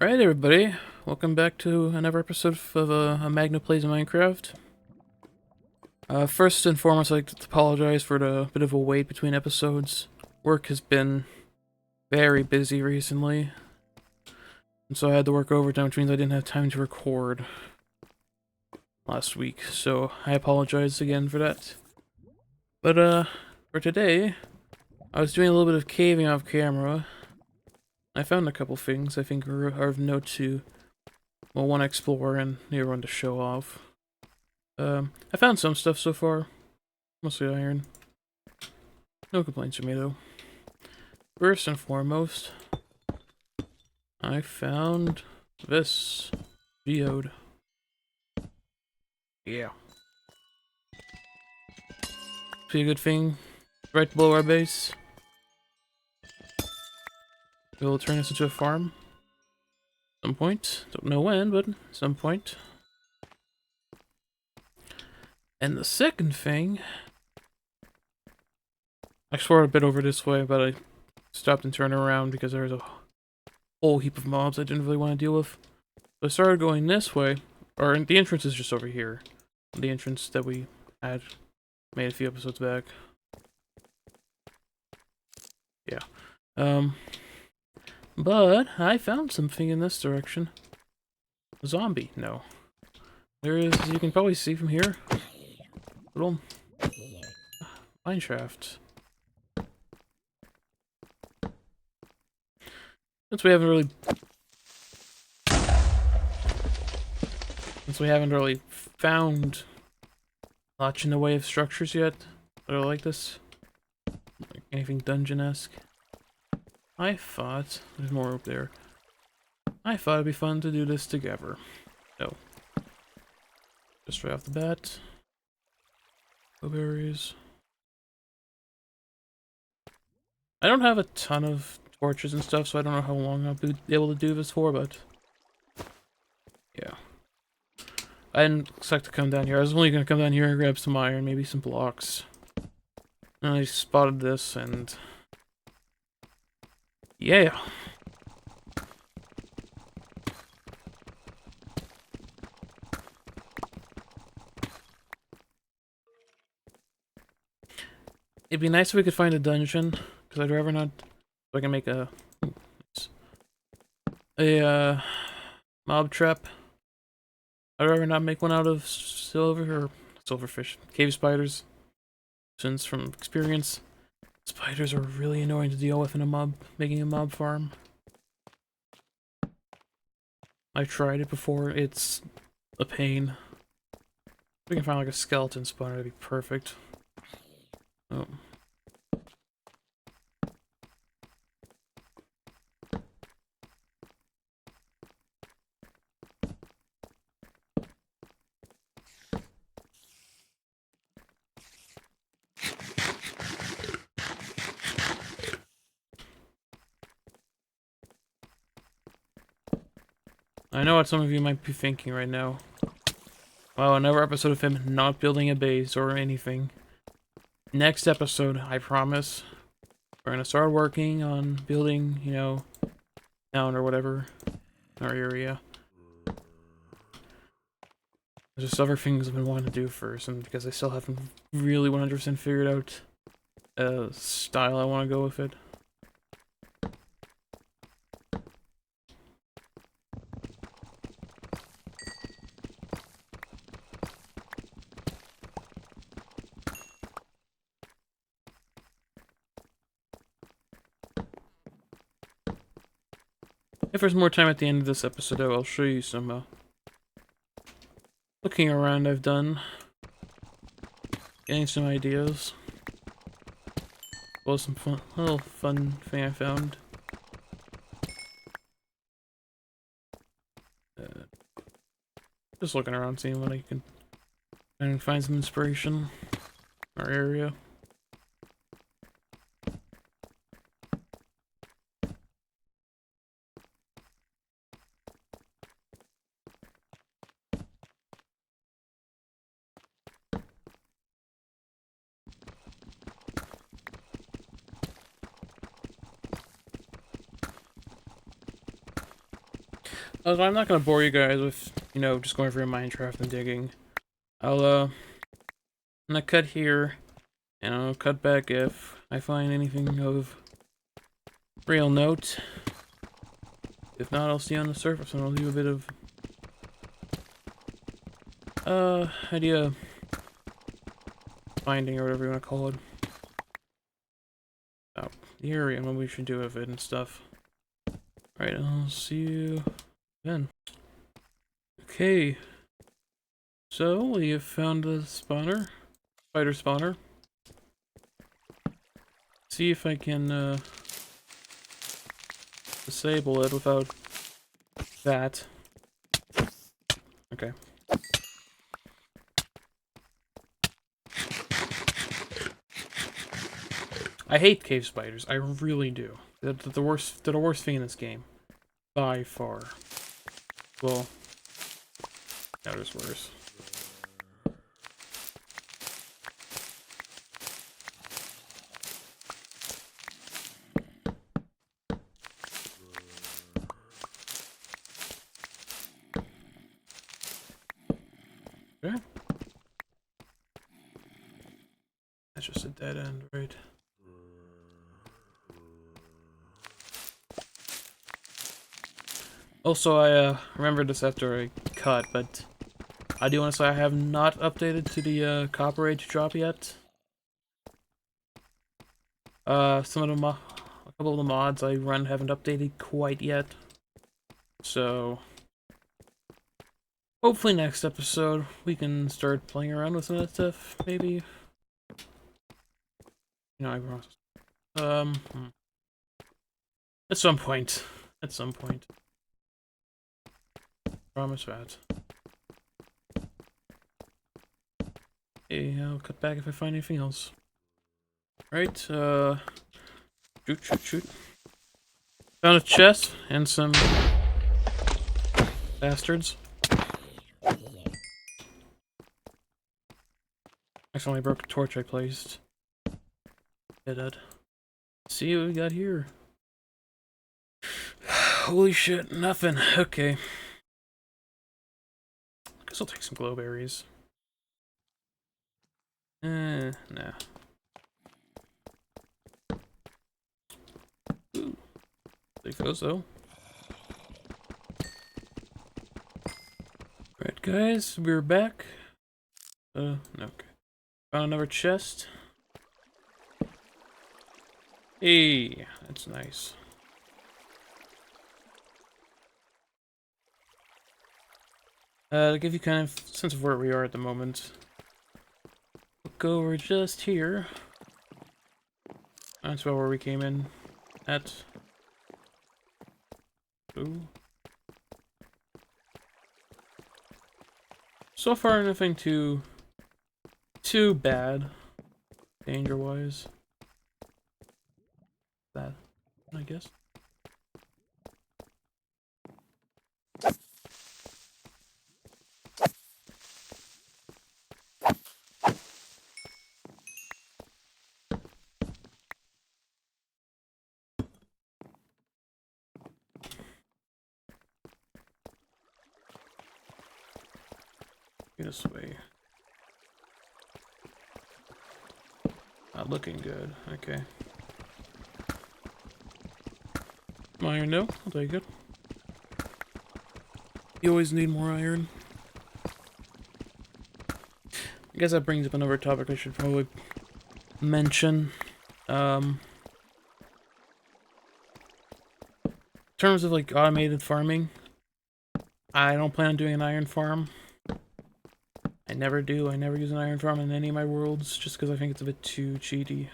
Alright everybody, welcome back to another episode of a Magkno Plays Minecraft. First and foremost, I'd like to apologize for the bit of a wait between episodes. Work has been very busy recently, and so I had to work overtime, which means I didn't have time to record last week, so I apologize again for that. But for today, I was doing a little bit of caving off camera. I found a couple things I think are of note to, well, one to explore and the other one to show off. I found some stuff so far, mostly iron. No complaints from me though. First and foremost, I found this geode. Yeah. Be a good thing right below our base. We'll turn this into a farm. At some point. Don't know when, but at some point. And the second thing, I explored a bit over this way, but I stopped and turned around because there was a whole heap of mobs I didn't really want to deal with. So I started going this way, or the entrance is just over here. The entrance that we had made a few episodes back. Yeah. But I found something in this direction. A zombie? No. There is, you can probably see from here, little mineshaft. Since we haven't really found much in the way of structures yet that are like this, like anything dungeon-esque, I thought there's more up there. I thought it'd be fun to do this together. So, just right off the bat, blueberries. I don't have a ton of torches and stuff, so I don't know how long I'll be able to do this for, but yeah. I didn't expect to come down here. I was only going to come down here and grab some iron, maybe some blocks. And I spotted this, and yeah. It'd be nice if we could find a dungeon, because I'd rather not, so I can make a mob trap. I'd rather not make one out of silverfish, cave spiders, since from experience, spiders are really annoying to deal with in making a mob farm. I've tried it before, it's a pain. If we can find like a skeleton spider, that'd be perfect. Oh. I know what some of you might be thinking right now. Wow, another episode of him not building a base or anything. Next episode, I promise, we're gonna start working on building, you know, town or whatever in our area. There's just other things I've been wanting to do first, and because I still haven't really 100% figured out a style I want to go with it. If there's more time at the end of this episode, I'll show you some looking around I've done, getting some ideas. Well, some little fun thing I found. Just looking around, seeing what I can find some inspiration in our area. I'm not gonna bore you guys with, you know, just going through mineshaft and digging. I'm gonna cut here, and I'll cut back if I find anything of real note. If not, I'll see you on the surface, and I'll do a bit of, idea finding, or whatever you want to call it. Oh, the area, and what we should do with it and stuff. Alright, I'll see you then. Okay. So, we have found the spawner. Spider spawner. See if I can, disable it without that. Okay. I hate cave spiders. I really do. They're the worst. They're the worst thing in this game, by far. Well, now there's worse. Okay. That's just a dead end, right? Also, I remembered this after I cut, but I do want to say I have not updated to the copper age drop yet. Some of the a couple of the mods I run haven't updated quite yet, so hopefully next episode we can start playing around with some of that stuff. Maybe, you know, I promise. At some point. At some point. Promise that. Okay, I'll cut back if I find anything else. Right, shoot. Found a chest and some bastards. Accidentally broke a torch I placed. Dead. See what we got here. Holy shit, nothing. Okay. Guess I'll take some glow berries. Nah. Ooh. Take those though. Alright guys, we're back. No, okay. Found another chest. Hey, that's nice. To give you kind of a sense of where we are at the moment. We'll go over just here. That's about where we came in at. Ooh. So far, nothing too bad, danger-wise. That, I guess. This way. Not looking good. Okay. Iron, no. I'll take it. You always need more iron. I guess that brings up another topic I should probably mention. In terms of like automated farming, I don't plan on doing an iron farm. I never do. I never use an iron farm in any of my worlds, just because I think it's a bit too cheaty.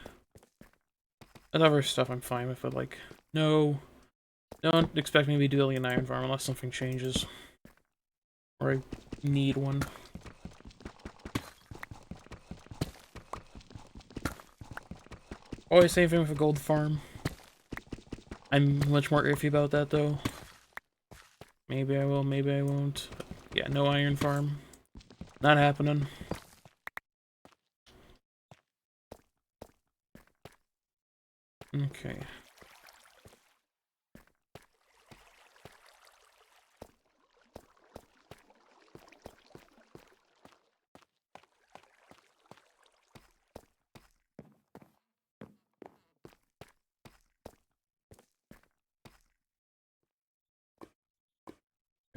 That other stuff I'm fine with, but like, no, don't expect me to be doing an iron farm unless something changes. Or I need one. Always same thing with a gold farm. I'm much more iffy about that though. Maybe I will, maybe I won't. But yeah, no iron farm. Not happening. Okay.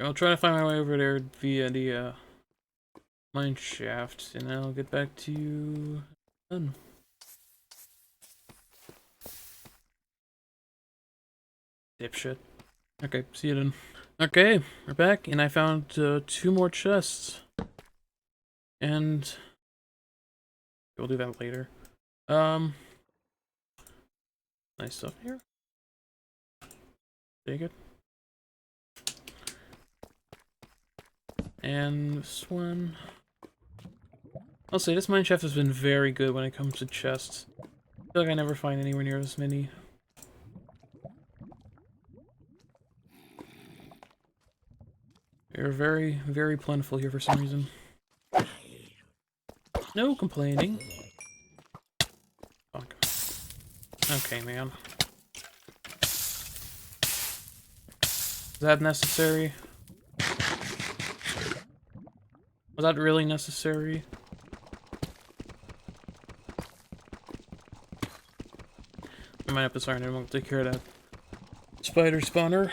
I'll try to find my way over there via the mine shaft, and I'll get back to you. Done. Dipshit. Okay, see you then. Okay, we're back, and I found 2 more chests. And we'll do that later. Nice stuff here. Take it. And this one. I'll say this mineshaft has been very good when it comes to chests. I feel like I never find anywhere near as many. They're very, very plentiful here for some reason. No complaining. Fuck. Okay, man. Is that necessary? Was that really necessary? I might have to start and we'll take care of that spider spawner.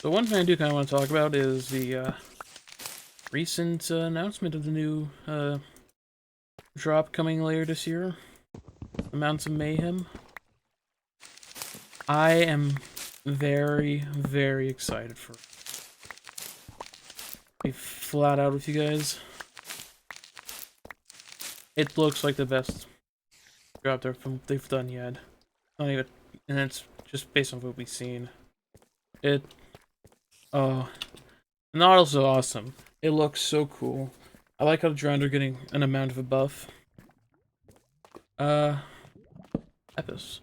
So one thing I do kind of want to talk about is the recent announcement of the new drop coming later this year. Amounts of Mayhem. I am very, very excited for it. Be flat out with you guys. It looks like the best drop they've done yet. Not even, and it's just based on what we've seen. Oh, and also awesome. It looks so cool. I like how the drones are getting an amount of a buff. Epis.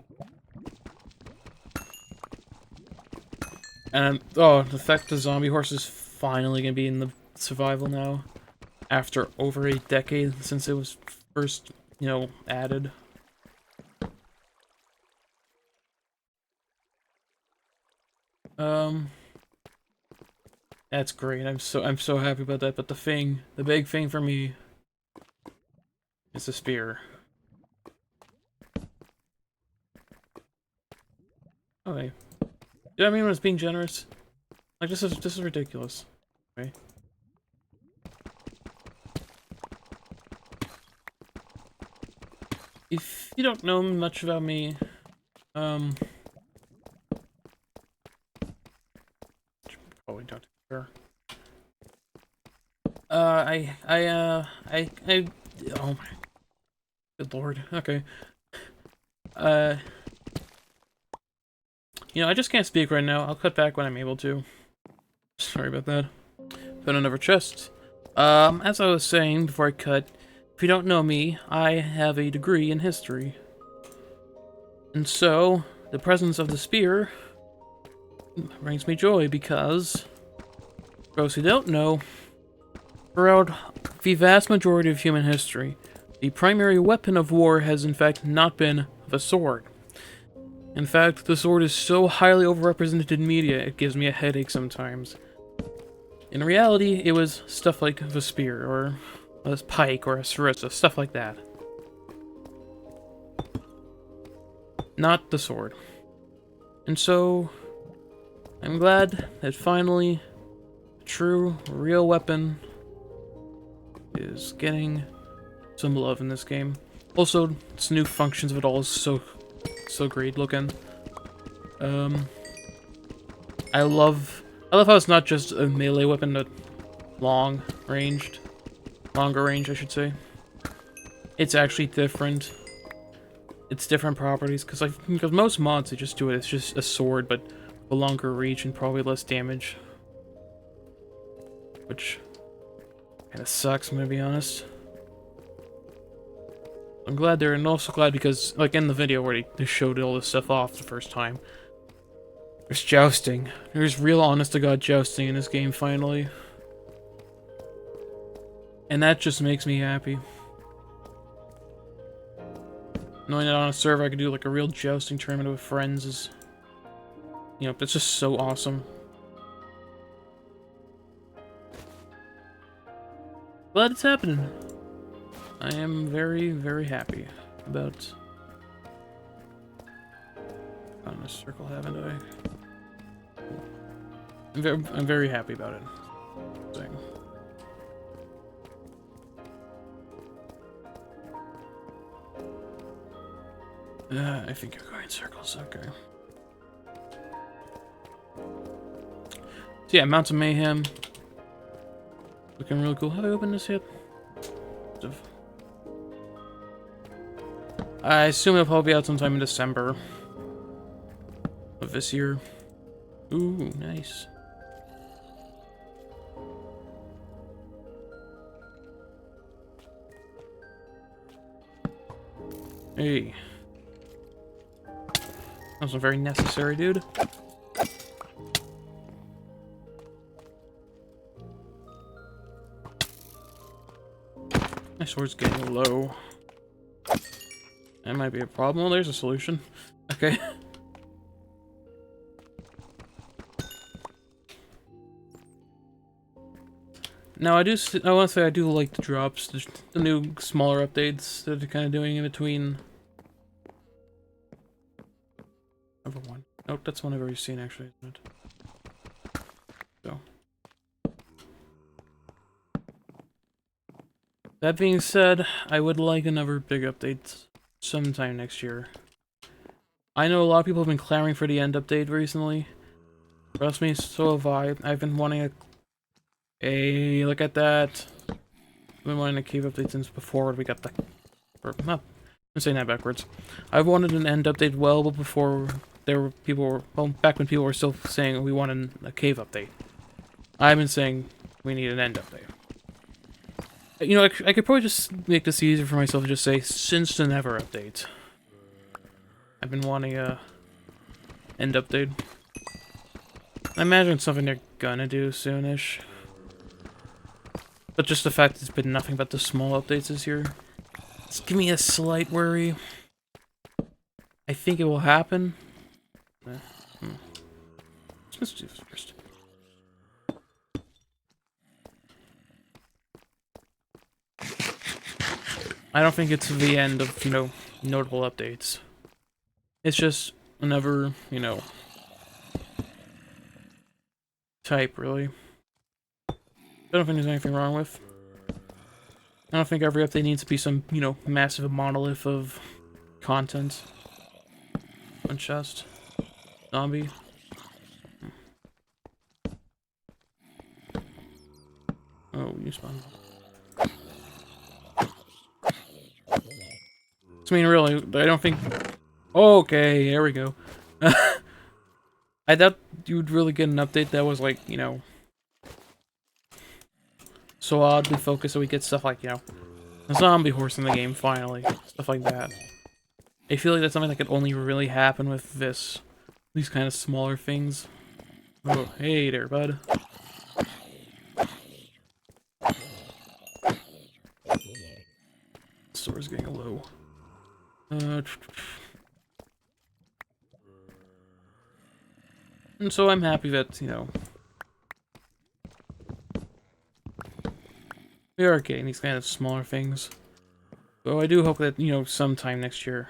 And, oh, the fact the zombie horse is finally gonna be in the survival now. After over a decade since it was first, you know, added. That's great. I'm so happy about that. But the big thing for me is the spear. Okay. Yeah, I mean, when it's being generous, like this is ridiculous. Okay. If you don't know much about me, probably don't care. Oh my, good lord. Okay. You know, I just can't speak right now. I'll cut back when I'm able to. Sorry about that. Found another chest. As I was saying before I cut, if you don't know me, I have a degree in history. And so, the presence of the spear brings me joy because, for those who don't know, throughout the vast majority of human history, the primary weapon of war has in fact not been the sword. In fact, the sword is so highly overrepresented in media, it gives me a headache sometimes. In reality, it was stuff like the spear, or a pike, or a sarissa, stuff like that. Not the sword. And so, I'm glad that finally, a true, real weapon is getting some love in this game. Also, its new functions of it all is so great looking. I love how it's not just a melee weapon, but longer range, I should say. It's actually different. It's different properties, because most mods they just do it. It's just a sword, but a longer reach and probably less damage, which kind of sucks. I'm gonna be honest. I'm glad they're, and also glad because, like in the video where they showed all this stuff off the first time, there's jousting. There's real honest-to-God jousting in this game, finally. And that just makes me happy. Knowing that on a server I could do like a real jousting tournament with friends is, you know, it's just so awesome. But it's happening. I am very, very happy about... On a circle, haven't I? I'm very happy about it. Thing. I think you're going in circles, okay. So yeah, Mountain Mayhem. Looking really cool. Have I opened this yet? I assume it'll probably be out sometime in December of this year. Ooh, nice. Hey. That wasn't very necessary, dude. My sword's getting low. That might be a problem. Well, there's a solution. Okay. Now, I want to say I do like the drops, the new smaller updates that they're kind of doing in between. Number one. Nope, that's one I've already seen, actually, isn't it? So. That being said, I would like another big update sometime next year. I know a lot of people have been clamoring for the end update recently. Trust me, so have I. I've been wanting a look at that. I've been wanting a cave update since before we got the... Or, not, I'm saying that backwards. I've wanted an end update well before there were people... Well, back when people were still saying we wanted a cave update. I've been saying we need an end update. You know, I could probably just make this easier for myself and just say, since the never update. I've been wanting a end update. I imagine it's something they're gonna do soonish. But just the fact it's been nothing but the small updates this year. It's giving me a slight worry. I think it will happen. Let's do this first. I don't think it's the end of, you know, notable updates. It's just another, you know, type, really. I don't think there's anything wrong with. I don't think every update needs to be some, you know, massive monolith of content. One chest. Zombie. Oh, you spawned. I mean, really, I don't think... Okay, there we go. I doubt you would really get an update that was like, you know... so oddly focused so we get stuff like, you know... a zombie horse in the game, finally. Stuff like that. I feel like that's something that could only really happen with this. These kind of smaller things. Oh, hey there, bud. Sword's getting low. And so I'm happy that, you know, we are getting these kind of smaller things. So I do hope that, you know, sometime next year.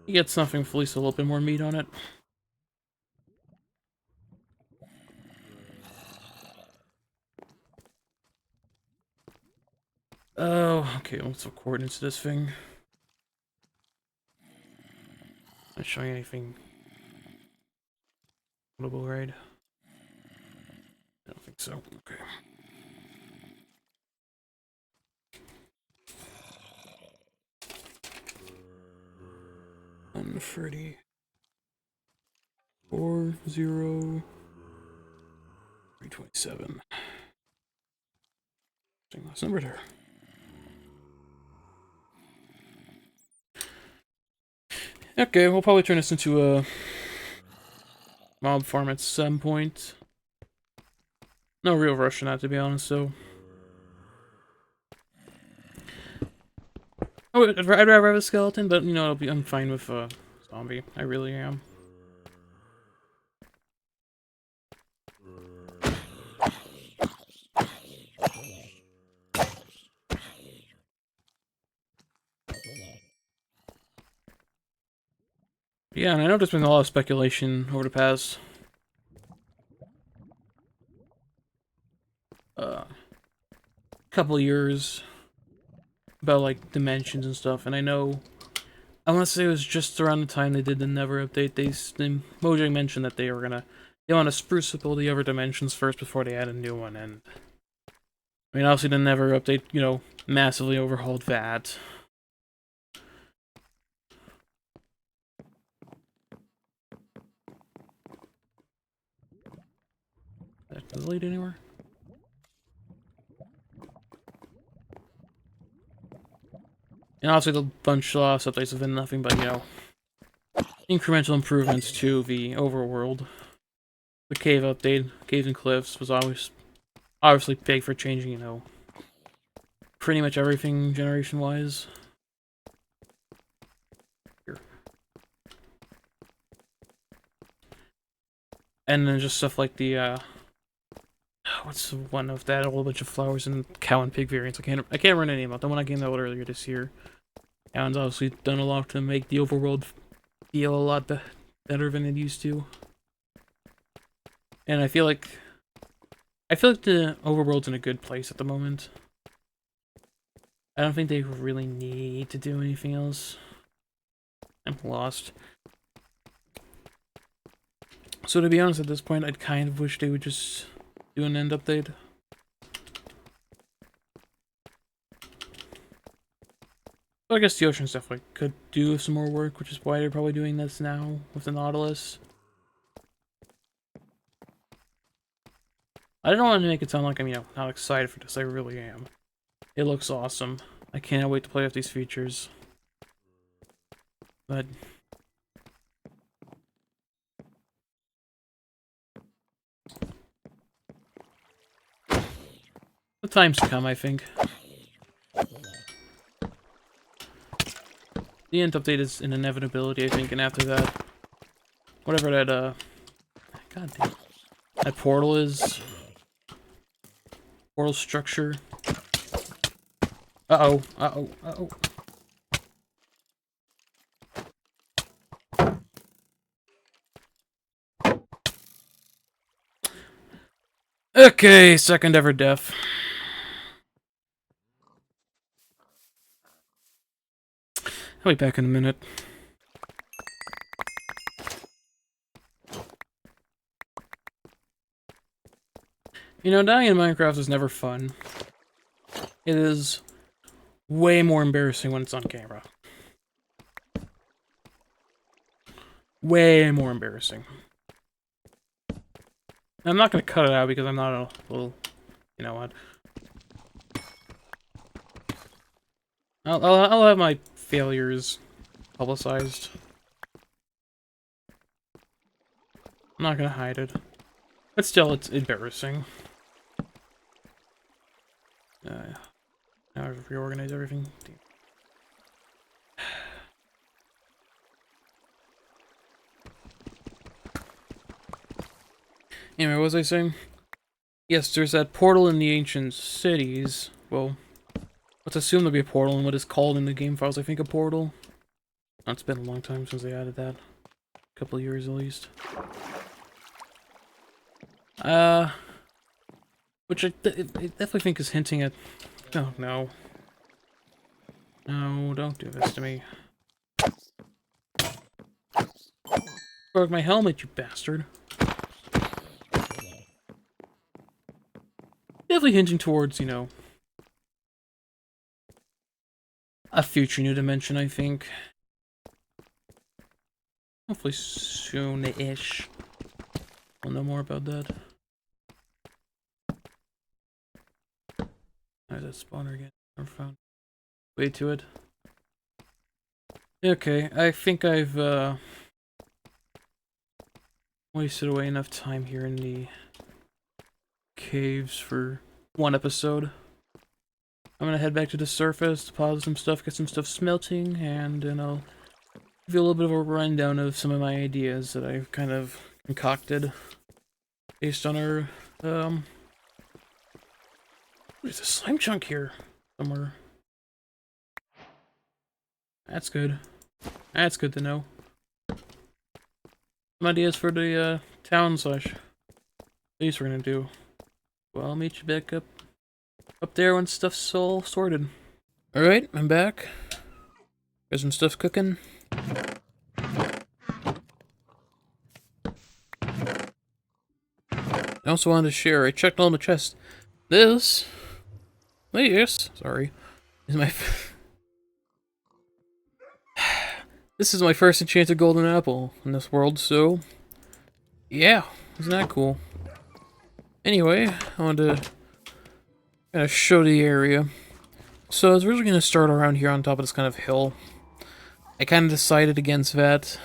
You get something with at least a little bit more meat on it. Oh, okay, what's the coordinates of this thing? Not showing anything notable, right? I don't think so. Okay. I'm 30. 4, 0, 327. Last number there. Okay, we'll probably turn this into a mob farm at some point. No real rush in that, to be honest, so... I'd rather have a skeleton, but, you know, I'm fine with a zombie. I really am. Yeah, and I know there's been a lot of speculation over the past couple of years about like dimensions and stuff, and I know I want to say it was just around the time they did the Never update. Mojang mentioned that they want to spruce up all the other dimensions first before they add a new one, and I mean obviously the Never update, you know, massively overhauled that. Is that delete anywhere? And obviously the bunch of updates have been nothing but, you know, incremental improvements to the overworld. The cave update, Caves and Cliffs, was always obviously big for changing, you know, pretty much everything generation-wise. Here. And then just stuff like the, what's the one of that? A whole bunch of flowers and cow and pig variants. I can't remember the name of the one I came out earlier this year. Alan's obviously done a lot to make the overworld feel a lot better than it used to. And I feel like the overworld's in a good place at the moment. I don't think they really need to do anything else. I'm lost. So to be honest, at this point, I'd kind of wish they would just do an end update. So I guess the ocean stuff like could do some more work, which is why they're probably doing this now with the Nautilus. I don't want to make it sound like I'm, you know, not excited for this. I really am. It looks awesome. I can't wait to play with these features. But the time's come, I think. The end update is an inevitability, I think, and after that, whatever that, god damn, that portal is, portal structure. Uh-oh, uh-oh, uh-oh. Okay, second ever death. I'll be back in a minute. You know, dying in Minecraft is never fun. It is way more embarrassing when it's on camera. Way more embarrassing. I'm not gonna cut it out because I'm not a little... You know what? I'll have my failures publicized. I'm not gonna hide it. But still, it's embarrassing. Now I've reorganized everything. Anyway, what was I saying? Yes, there's that portal in the ancient cities. Well, let's assume there'll be a portal in what is called in the game files, I think, a portal. Oh, it's been a long time since they added that. A couple of years at least. Which I definitely think is hinting at... Oh, no. No, don't do this to me. Broke my helmet, you bastard. Definitely hinting towards, you know, a future new dimension, I think. Hopefully soon-ish. We'll know more about that. There's that spawner again. Never found way to it. Okay, I think I've wasted away enough time here in the caves for one episode. I'm gonna head back to the surface, deposit some stuff, get some stuff smelting, and then I'll give you a little bit of a rundown of some of my ideas that I've kind of concocted based on our, there's a slime chunk here somewhere. That's good. That's good to know. Some ideas for the town slash base we're gonna do. Well, I'll meet you back up there when stuff's all sorted. Alright, I'm back. Got some stuff cooking. I also wanted to share, I checked all the chests. This, sorry, is my this is my first enchanted golden apple in this world, so yeah, isn't that cool? Anyway, I wanted to kind of show the area. So I was originally going to start around here on top of this kind of hill. I kind of decided against that,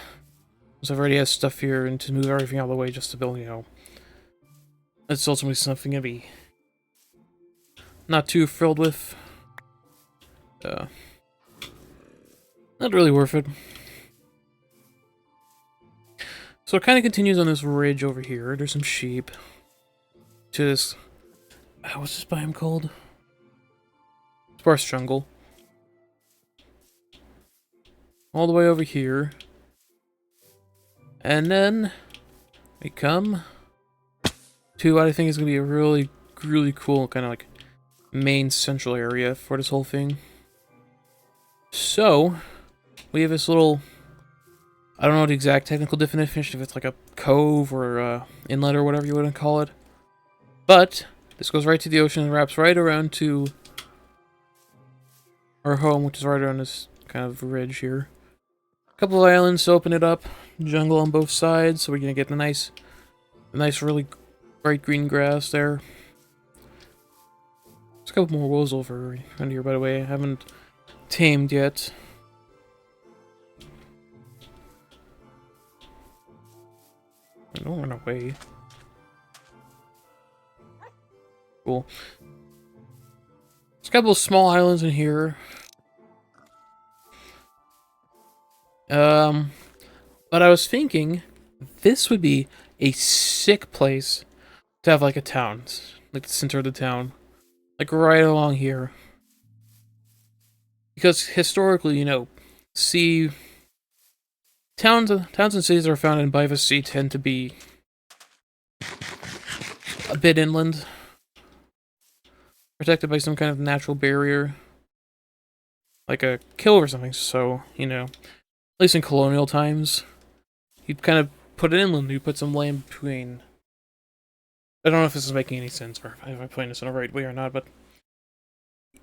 because I've already had stuff here, and to move everything out of the way just to build, you know, it's ultimately something to be not too thrilled with. Not really worth it. So it kind of continues on this ridge over here. There's some sheep. To this... what's this biome called? Sparse jungle. All the way over here. And then... we come... to what I think is going to be a really, really cool kind of like main central area for this whole thing. So... we have this little... I don't know the exact technical definition, if it's like a cove or a inlet or whatever you want to call it. But, this goes right to the ocean and wraps right around to our home, which is right around this kind of ridge here. A couple of islands to open it up. Jungle on both sides, so we're going to get a nice really bright green grass there. There's a couple more wolves over around here, by the way. I haven't tamed yet. Don't run away. Cool. There's a couple of small islands in here. But I was thinking this would be a sick place to have like a town. Like the center of the town. Like right along here. Because historically, you know, towns and cities that are founded by the sea tend to be a bit inland. Protected by some kind of natural barrier. Like a kill or something, so, you know. At least in colonial times. You'd kind of put it inland, you put some land between. I don't know if this is making any sense, or if I'm putting this in the right way or not, but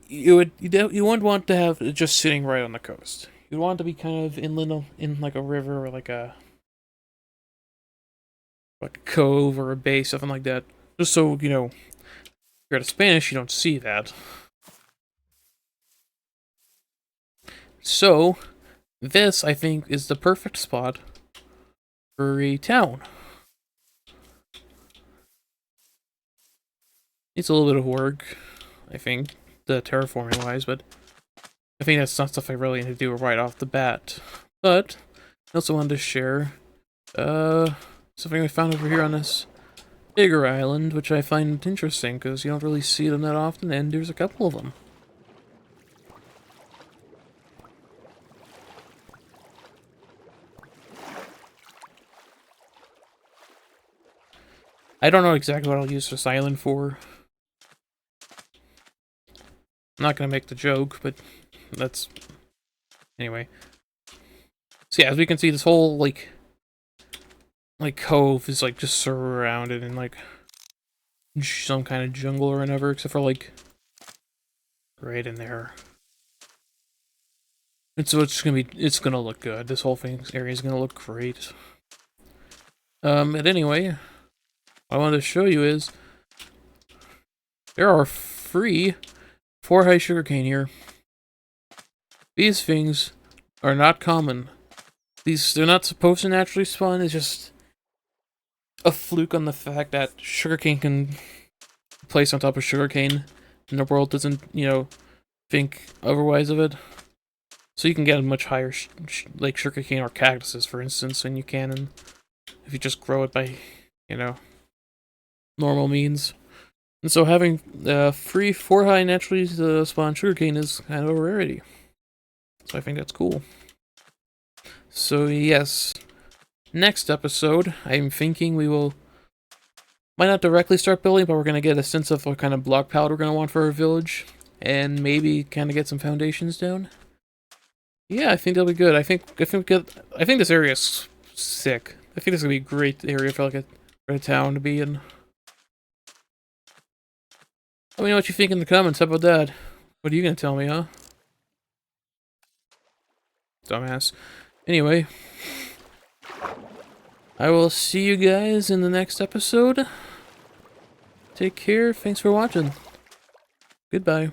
you wouldn't want to have it just sitting right on the coast. You'd want it to be kind of inland, in like a river or like a cove or a bay, something like that. Just so, you know, if you're at a Spanish, you don't see that. So, this, I think, is the perfect spot for a town. It's a little bit of work, I think, the terraforming-wise, but I think that's not stuff I really need to do right off the bat. But, I also wanted to share something I found over here on this bigger island, which I find interesting, because you don't really see them that often, and there's a couple of them. I don't know exactly what I'll use this island for. I'm not gonna make the joke, but that's... anyway. So yeah, as we can see, this whole, like cove is, like, just surrounded in, like, some kind of jungle or whatever, except for, like, right in there. And so it's gonna look good. This whole area is gonna look great. And anyway, what I wanted to show you is there are free 4-high sugarcane here. These things are not common. They're not supposed to naturally spawn. It's just a fluke on the fact that sugarcane can be placed on top of sugarcane, and the world doesn't, you know, think otherwise of it. So you can get a much higher, like sugarcane or cactuses, for instance, than you can if you just grow it by, you know, normal means. And so having free 4-high naturally spawned sugarcane is kind of a rarity. So I think that's cool. So yes, next episode, I'm thinking we will... Might not directly start building, but we're going to get a sense of what kind of block palette we're going to want for our village. And maybe kind of get some foundations down. Yeah, I think that'll be good. I think this area is sick. I think this is going to be a great area for like a town to be in. Let me know what you think in the comments. How about that? What are you going to tell me, huh? Dumbass. Anyway, I will see you guys in the next episode. Take care. Thanks for watching. Goodbye.